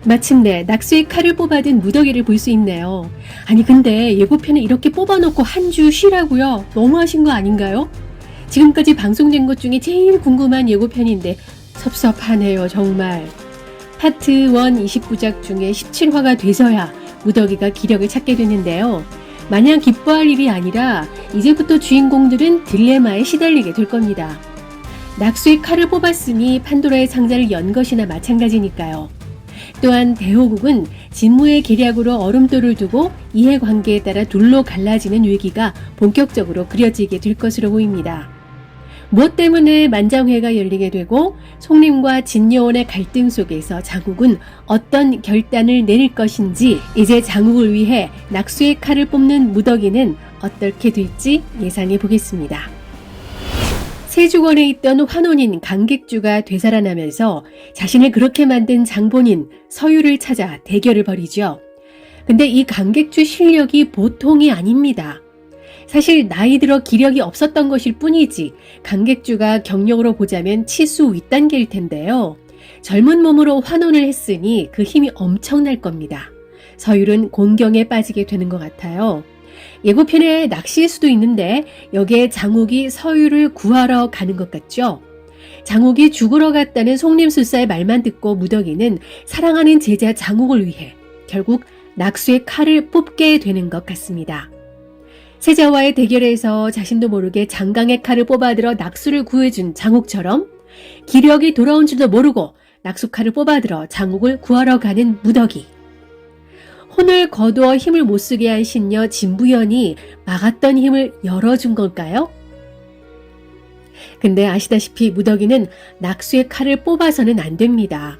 마침내 낙수의 칼을 뽑아든 무더기를 볼 수 있네요. 아니 근데 예고편을 이렇게 뽑아놓고 한 주 쉬라고요? 너무하신 거 아닌가요? 지금까지 방송된 것 중에 제일 궁금한 예고편인데 섭섭하네요 정말. 파트 1 29작 중에 17화가 돼서야 무더기가 기력을 찾게 되는데요. 마냥 기뻐할 일이 아니라 이제부터 주인공들은 딜레마에 시달리게 될 겁니다. 낙수의 칼을 뽑았으니 판도라의 상자를 연 것이나 마찬가지니까요. 또한 대호국은 진무의 계략으로 얼음돌을 두고 이해관계에 따라 둘로 갈라지는 위기가 본격적으로 그려지게 될 것으로 보입니다. 무엇 때문에 만장회가 열리게 되고 송림과 진여원의 갈등 속에서 장욱은 어떤 결단을 내릴 것인지, 이제 장욱을 위해 낙수의 칼을 뽑는 무더기는 어떻게 될지 예상해 보겠습니다. 세주권에 있던 환혼인 강객주가 되살아나면서 자신을 그렇게 만든 장본인 서유를 찾아 대결을 벌이죠. 근데 이 강객주 실력이 보통이 아닙니다. 사실 나이 들어 기력이 없었던 것일 뿐이지 강객주가 경력으로 보자면 치수 윗단계일 텐데요. 젊은 몸으로 환혼을 했으니 그 힘이 엄청날 겁니다. 서율은 곤경에 빠지게 되는 것 같아요. 예고편에 낚시일 수도 있는데 여기에 장욱이 서유를 구하러 가는 것 같죠? 장욱이 죽으러 갔다는 송림술사의 말만 듣고 무더기는 사랑하는 제자 장욱을 위해 결국 낙수의 칼을 뽑게 되는 것 같습니다. 세자와의 대결에서 자신도 모르게 장강의 칼을 뽑아들어 낙수를 구해준 장욱처럼 기력이 돌아온 줄도 모르고 낙수칼을 뽑아들어 장욱을 구하러 가는 무더기. 혼을 거두어 힘을 못쓰게 한 신녀 진부연이 막았던 힘을 열어준 걸까요? 근데 아시다시피 무더기는 낙수의 칼을 뽑아서는 안 됩니다.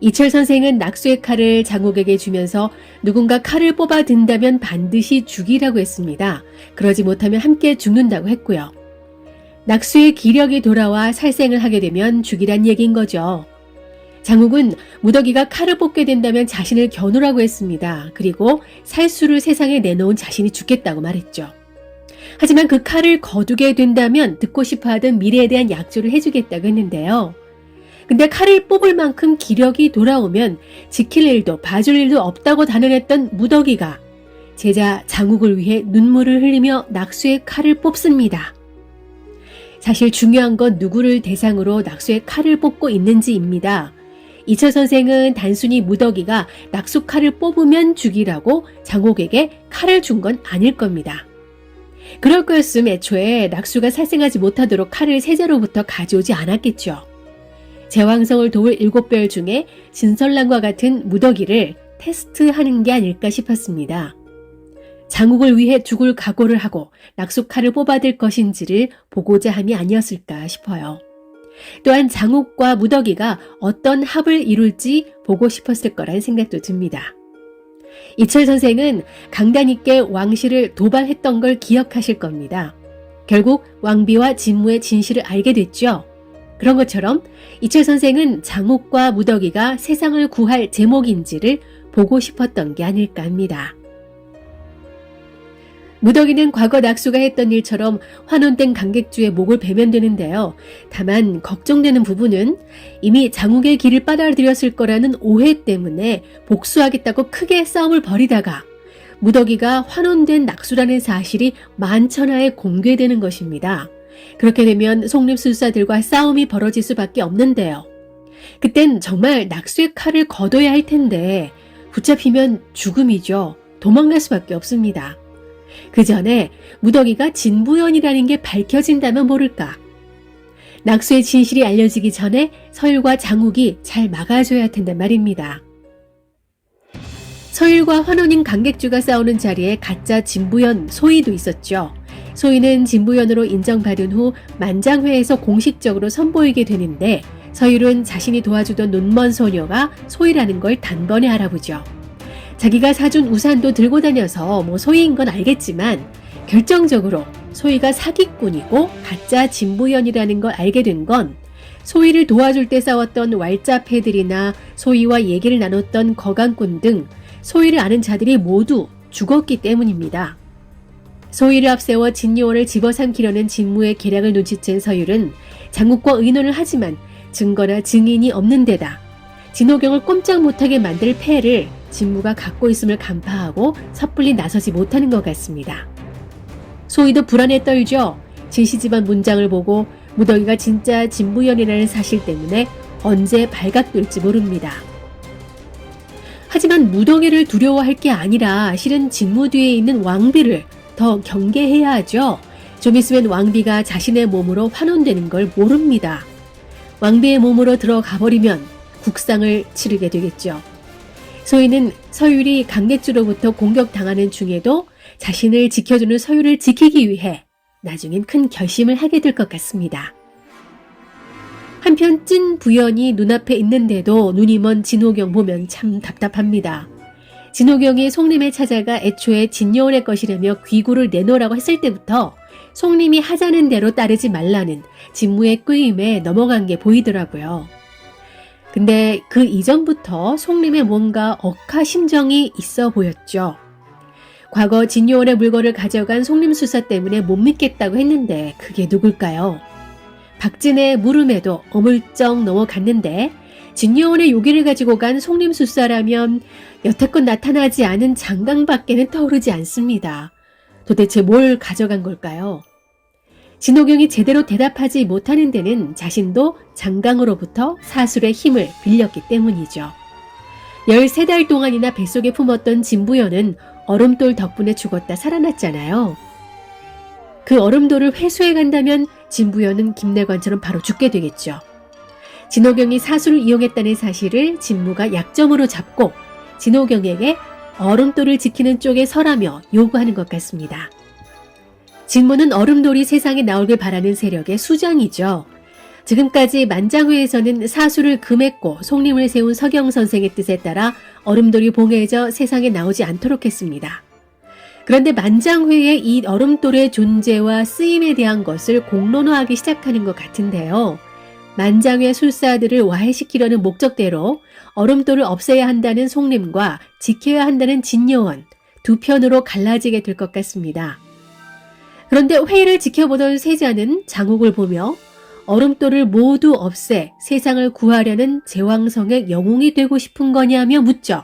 이철 선생은 낙수의 칼을 장욱에게 주면서 누군가 칼을 뽑아 든다면 반드시 죽이라고 했습니다. 그러지 못하면 함께 죽는다고 했고요. 낙수의 기력이 돌아와 살생을 하게 되면 죽이란 얘기인 거죠. 장욱은 무더기가 칼을 뽑게 된다면 자신을 겨누라고 했습니다. 그리고 살수를 세상에 내놓은 자신이 죽겠다고 말했죠. 하지만 그 칼을 거두게 된다면 듣고 싶어하던 미래에 대한 약조를 해주겠다고 했는데요. 근데 칼을 뽑을 만큼 기력이 돌아오면 지킬 일도 봐줄 일도 없다고 단언했던 무더기가 제자 장욱을 위해 눈물을 흘리며 낙수의 칼을 뽑습니다. 사실 중요한 건 누구를 대상으로 낙수의 칼을 뽑고 있는지입니다. 이철 선생은 단순히 무더기가 낙수 칼을 뽑으면 죽이라고 장욱에게 칼을 준 건 아닐 겁니다. 그럴 거였음 애초에 낙수가 살생하지 못하도록 칼을 세자로부터 가져오지 않았겠죠. 제왕성을 도울 7별 중에 진설랑과 같은 무더기를 테스트하는 게 아닐까 싶었습니다. 장욱을 위해 죽을 각오를 하고 낙수 칼을 뽑아들 것인지를 보고자 함이 아니었을까 싶어요. 또한 장욱과 무더기가 어떤 합을 이룰지 보고 싶었을 거란 생각도 듭니다. 이철 선생은 강단 있게 왕실을 도발했던 걸 기억하실 겁니다. 결국 왕비와 진무의 진실을 알게 됐죠. 그런 것처럼 이철 선생은 장욱과 무더기가 세상을 구할 제목인지를 보고 싶었던 게 아닐까 합니다. 무더기는 과거 낙수가 했던 일처럼 환원된 강객주의 목을 베면 되는데요. 다만 걱정되는 부분은 이미 장욱의 길을 빨아들였을 거라는 오해 때문에 복수하겠다고 크게 싸움을 벌이다가 무더기가 환원된 낙수라는 사실이 만천하에 공개되는 것입니다. 그렇게 되면 송림술사들과 싸움이 벌어질 수밖에 없는데요. 그땐 정말 낙수의 칼을 거둬야 할 텐데 붙잡히면 죽음이죠. 도망갈 수밖에 없습니다. 그 전에 무더기가 진부연이라는 게 밝혀진다면 모를까. 낙수의 진실이 알려지기 전에 서율과 장욱이 잘 막아줘야 할 텐데 말입니다. 서율과 환혼인 강객주가 싸우는 자리에 가짜 진부연 소희도 있었죠. 소희는 진부연으로 인정받은 후 만장회에서 공식적으로 선보이게 되는데 서율은 자신이 도와주던 눈먼 소녀가 소희라는 걸 단번에 알아보죠. 자기가 사준 우산도 들고 다녀서 소희인 건 알겠지만 결정적으로 소희가 사기꾼이고 가짜 진부연이라는 걸 알게 된 건 소희를 도와줄 때 싸웠던 왈자패들이나 소희와 얘기를 나눴던 거강꾼 등 소희를 아는 자들이 모두 죽었기 때문입니다. 소희를 앞세워 진요원을 집어삼키려는 진무의 계략을 눈치챈 서율은 장욱과 의논을 하지만 증거나 증인이 없는 데다 진호경을 꼼짝 못하게 만들 패를 진무가 갖고 있음을 간파하고 섣불리 나서지 못하는 것 같습니다. 소희도 불안에 떨죠. 진씨 집안 문장을 보고 무더기가 진짜 진무연이라는 사실 때문에 언제 발각될지 모릅니다. 하지만 무더기를 두려워할 게 아니라 실은 진무 뒤에 있는 왕비를 더 경계해야 하죠. 좀 있으면 왕비가 자신의 몸으로 환원되는 걸 모릅니다. 왕비의 몸으로 들어가 버리면 국상을 치르게 되겠죠. 소희는 서율이 강객주로부터 공격당하는 중에도 자신을 지켜주는 서율을 지키기 위해 나중엔 큰 결심을 하게 될 것 같습니다. 한편 찐 부연이 눈앞에 있는데도 눈이 먼 진호경 보면 참 답답합니다. 진호경이 송림에 찾아가 애초에 진여원의 것이라며 귀구를 내놓으라고 했을 때부터 송림이 하자는 대로 따르지 말라는 진무의 끄임에 넘어간 게 보이더라고요. 근데 그 이전부터 송림에 뭔가 억하심정이 있어 보였죠. 과거 진여원의 물건을 가져간 송림술사 때문에 못 믿겠다고 했는데 그게 누굴까요? 박진의 물음에도 어물쩍 넘어갔는데 진여원의 요기를 가지고 간 송림술사라면 여태껏 나타나지 않은 장강밖에는 떠오르지 않습니다. 도대체 뭘 가져간 걸까요? 진호경이 제대로 대답하지 못하는 데는 자신도 장강으로부터 사술의 힘을 빌렸기 때문이죠. 13달 동안이나 뱃속에 품었던 진부연은 얼음돌 덕분에 죽었다 살아났잖아요. 그 얼음돌을 회수해 간다면 진부연은 김내관처럼 바로 죽게 되겠죠. 진호경이 사술을 이용했다는 사실을 진무가 약점으로 잡고 진호경에게 얼음돌을 지키는 쪽에 서라며 요구하는 것 같습니다. 진무는 얼음돌이 세상에 나오길 바라는 세력의 수장이죠. 지금까지 만장회에서는 사술을 금했고 송림을 세운 서경 선생의 뜻에 따라 얼음돌이 봉해져 세상에 나오지 않도록 했습니다. 그런데 만장회에 이 얼음돌의 존재와 쓰임에 대한 것을 공론화하기 시작하는 것 같은데요. 만장회 술사들을 와해시키려는 목적대로 얼음돌을 없애야 한다는 송림과 지켜야 한다는 진여원 두 편으로 갈라지게 될 것 같습니다. 그런데 회의를 지켜보던 세자는 장욱을 보며 얼음돌을 모두 없애 세상을 구하려는 제왕성의 영웅이 되고 싶은 거냐며 묻죠.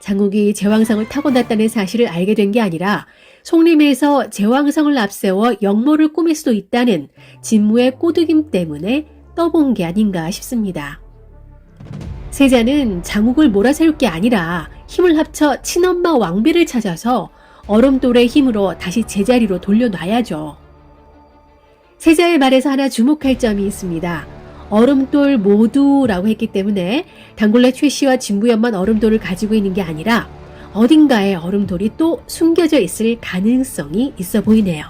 장욱이 제왕성을 타고났다는 사실을 알게 된 게 아니라 송림에서 제왕성을 앞세워 역모를 꾸밀 수도 있다는 진무의 꼬드김 때문에 떠본 게 아닌가 싶습니다. 세자는 장욱을 몰아세울 게 아니라 힘을 합쳐 친엄마 왕비를 찾아서 얼음돌의 힘으로 다시 제자리로 돌려놔야죠. 세자의 말에서 하나 주목할 점이 있습니다. 얼음돌 모두라고 했기 때문에 단골레 최씨와 진부연만 얼음돌을 가지고 있는 게 아니라 어딘가에 얼음돌이 또 숨겨져 있을 가능성이 있어 보이네요.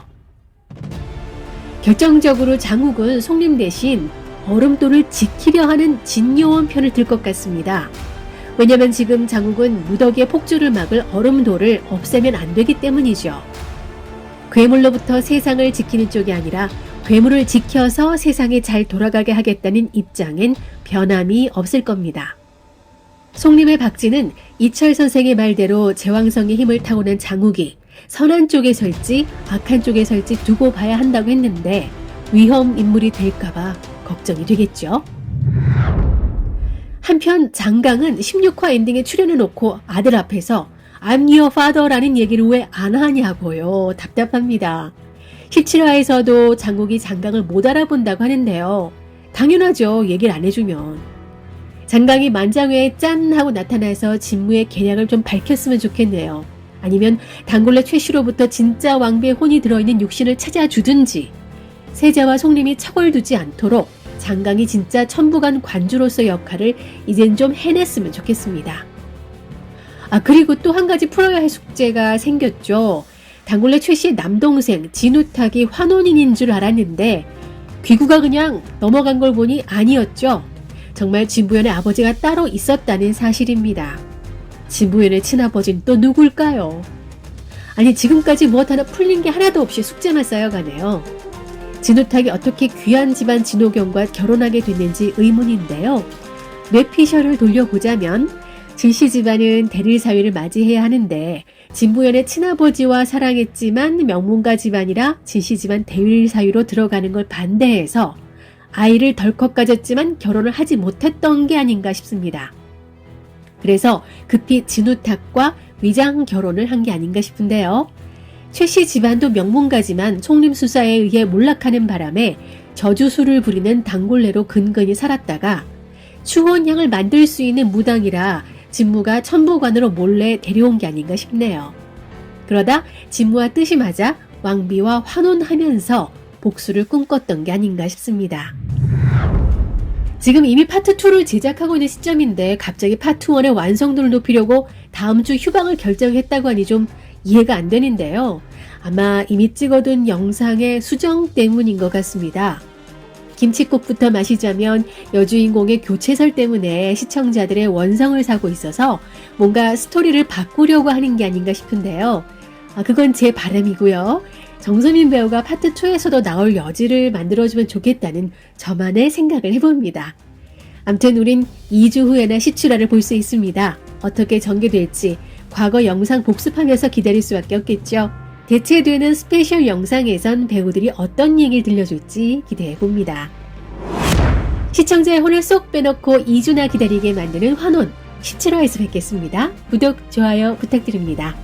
결정적으로 장욱은 송림 대신 얼음돌을 지키려 하는 진여원 편을 들 것 같습니다. 왜냐면 지금 장욱은 무더기의 폭주를 막을 얼음돌을 없애면 안 되기 때문이죠. 괴물로부터 세상을 지키는 쪽이 아니라 괴물을 지켜서 세상이 잘 돌아가게 하겠다는 입장엔 변함이 없을 겁니다. 송림의 박진은 이철 선생의 말대로 제왕성의 힘을 타고난 장욱이 선한 쪽에 설지 악한 쪽에 설지 두고 봐야 한다고 했는데 위험 인물이 될까봐 걱정이 되겠죠. 한편 장강은 16화 엔딩에 출연해놓고 아들 앞에서 I'm your father라는 얘기를 왜 안 하냐고요. 답답합니다. 17화에서도 장욱이 장강을 못 알아본다고 하는데요. 당연하죠. 얘기를 안 해주면. 장강이 만장회에 짠 하고 나타나서 진무의 계략을 좀 밝혔으면 좋겠네요. 아니면 단골레 최씨로부터 진짜 왕비의 혼이 들어있는 육신을 찾아주든지 세자와 송림이 척을 두지 않도록 장강이 진짜 천부간 관주로서의 역할을 이젠 좀 해냈으면 좋겠습니다. 그리고 또 한 가지 풀어야 할 숙제가 생겼죠. 단골레 최씨의 남동생 진우탁이 환혼인인 줄 알았는데 귀구가 그냥 넘어간 걸 보니 아니었죠. 정말 진부연의 아버지가 따로 있었다는 사실입니다. 진부연의 친아버지는 또 누굴까요? 아니 지금까지 무엇 하나 풀린 게 하나도 없이 숙제만 쌓여가네요. 진우탁이 어떻게 귀한 집안 진호경과 결혼하게 됐는지 의문인데요. 뇌피셜을 돌려보자면 진씨 집안은 대릴 사위를 맞이해야 하는데 진부연의 친아버지와 사랑했지만 명문가 집안이라 진씨 집안 대릴 사위로 들어가는 걸 반대해서 아이를 덜컥 가졌지만 결혼을 하지 못했던 게 아닌가 싶습니다. 그래서 급히 진우탁과 위장 결혼을 한 게 아닌가 싶은데요. 최 씨 집안도 명문가지만 총림 수사에 의해 몰락하는 바람에 저주술을 부리는 단골레로 근근히 살았다가 추혼향을 만들 수 있는 무당이라 진무가 천부관으로 몰래 데려온 게 아닌가 싶네요. 그러다 진무와 뜻이 맞아 왕비와 환혼하면서 복수를 꿈꿨던 게 아닌가 싶습니다. 지금 이미 파트 2를 제작하고 있는 시점인데 갑자기 파트 1의 완성도를 높이려고 다음 주 휴방을 결정했다고 하니 좀 이해가 안 되는데요. 아마 이미 찍어둔 영상의 수정 때문인 것 같습니다. 김칫국부터 마시자면 여주인공의 교체설 때문에 시청자들의 원성을 사고 있어서 뭔가 스토리를 바꾸려고 하는 게 아닌가 싶은데요. 그건 제 바람이고요. 정소민 배우가 파트 2에서도 나올 여지를 만들어주면 좋겠다는 저만의 생각을 해봅니다. 암튼 우린 2주 후에나 시출화를 볼 수 있습니다. 어떻게 전개될지 과거 영상 복습하면서 기다릴 수밖에 없겠죠. 대체되는 스페셜 영상에선 배우들이 어떤 얘기를 들려줄지 기대해봅니다. 시청자의 혼을 쏙 빼놓고 2주나 기다리게 만드는 환혼 17화에서 뵙겠습니다. 구독, 좋아요 부탁드립니다.